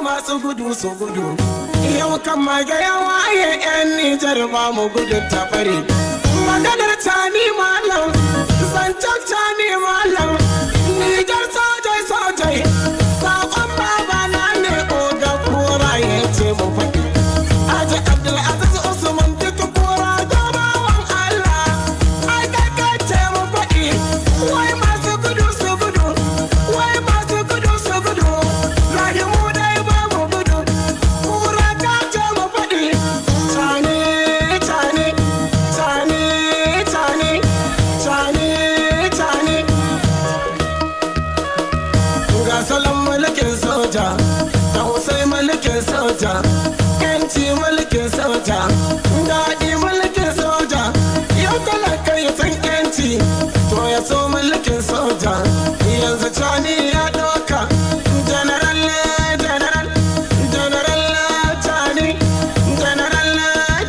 masu gudu su gudu. Yau kan magaya waye 'yan Nijar ba mu gudun tafari. Maganar ta ni malam, zancen ta ni malam. Nijar sojai sojai, saƙon babana ne oga kura ya ce mu faɗi. Aji Abdulaziz Usman duk kura gabawan Allah, ai kakace mu faɗi. Wai masu gudu su gudu, wai masu gudu su gudu. Zagi mu dai ba mu gudu, kura ta ce mu faɗi. Tane, tane, tane, tane, tane, tane. Ga salon mulkin soja, tausai mulkin soja, yanci mulkin soja, daɗi mulkin soja. Yau talaka ya san yanci, to ya so mulkin soja. Yanzu cani ya ɗauka, general, general, general cani, general,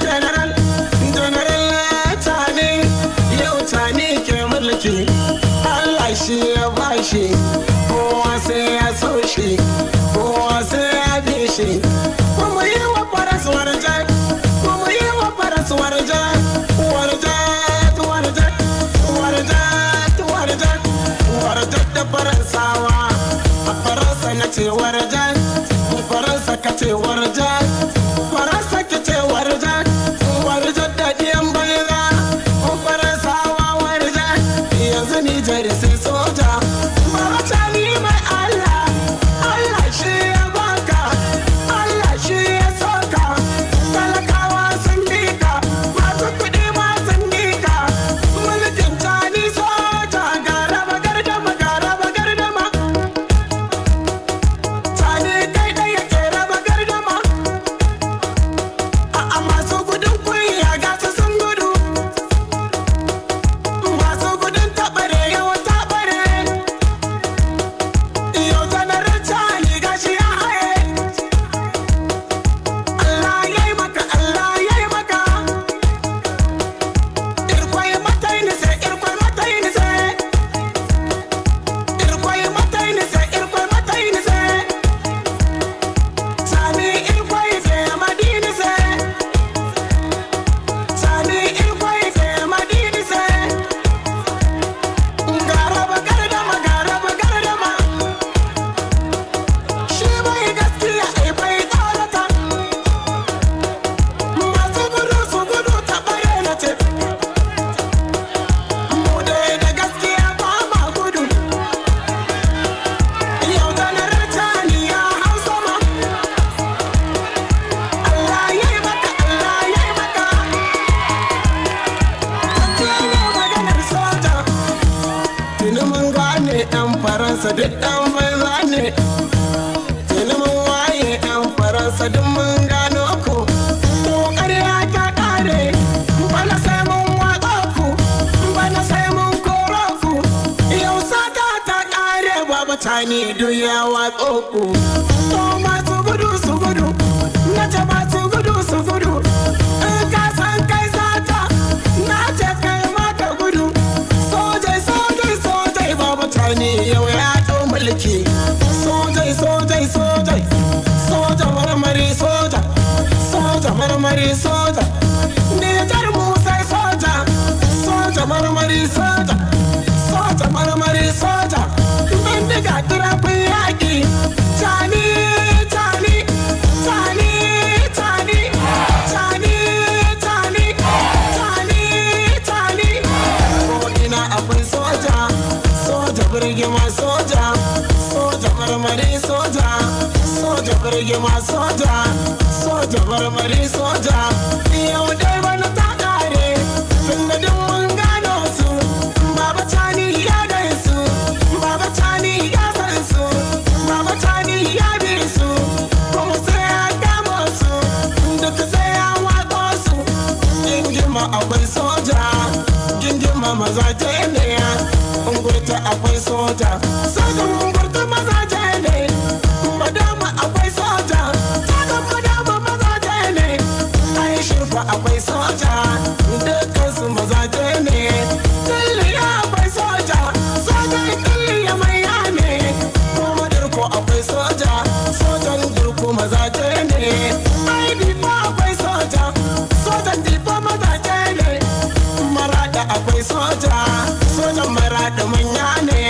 general, general cani. Yau cani ke mulki, Allah shi ya bashi. Kowa sai ya so shi, kowa sai ya bi shi. Kuma yi wa faras warja, kuma yi wa faras warja, warja, warja, warja, warja, warja da faransawa. A faransa na ce warja, faransa ka ce warja, faransa ki ce warja, warja da ɗiyan banza. Faransawa warja, yanzu Nijar sai soja. Baba Sani mai Allah, Allah shi ya baka, Allah shi ya soka. Talakawa sun bika, masu kuɗi ma sun bika. Mulkin Sani soja, garaba gardama, garaba gardama. Sani kai ɗaya ke raba gardama. A'a masu gudun kunya gasa sun gudu, masu gudun taɓare yau taɓare. Yau zanar cani gashi ya haye. Allah ya yi maka, Allah ya yi maka. Irkwai matai nise, irkwai matai nise. Irkwai matai nise, irkwai matai nise. Sani irkwai ke madini se. Sani irkwai ke madini se. Garaba gardama, garaba gardama. Shi bai gaskiya ai bai tsorata. Masu gudu su gudu ta bare na ce. Mu dai da gaskiya ba ma gudu. Yau zanar cani ya hau sama. Allah ya yi maka, Allah ya yi maka. Tattalo maganar soja. Tuni mun gane ɗan Faransa duk ɗan banza ne. Tuni mun waye ɗan Faransa duk mun gano ku. To ƙarya ta ƙare, bana sai mun watsa ku, bana sai mun koro ku. Yau sata ta ƙare, Baba Sani duk ya watso ku. To masu gudu su gudu, na ce masu gudu su gudu. In ka san kai sata, na ce kai ma ka gudu. Sojai, sojai, sojai, Baba Sani yau ya ɗau mulki. Sojai, sojai, sojai, soja marmari soja, soja marmari soja. Nijar mu sai soja, soja marmari soja, soja marmari soja. Bindiga turafin yaƙi, cani, cani, cani, cani, cani, cani, cani, cani. Ko ina akwai soja, soja birgima soja, soja marmari soja, soja birgima soja, soja marmari soja. Yau dai bana ta ƙare, tunda duk mun gano su. Baba Sani ya gan su, Baba Sani ya san su, Baba Sani ya bi su. Kuma sai ya kamo su, duk sai ya watsa su. Gingima akwai soja, gingima mazaje ne. Ungurta akwai soja, sojan ungurta mazaje ne. Madama akwai soja, sojan madama mazaje ne. Ai shirfa akwai soja, dukkansu mazaje ne. Tilliya akwai soja, sojan tilliya mai yame. Kuma dirko akwai soja, sojan dirko soja, sojan maraɗi manya ne.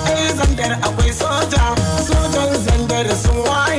Ai zandar akwai soja, sojan zandar sun waye.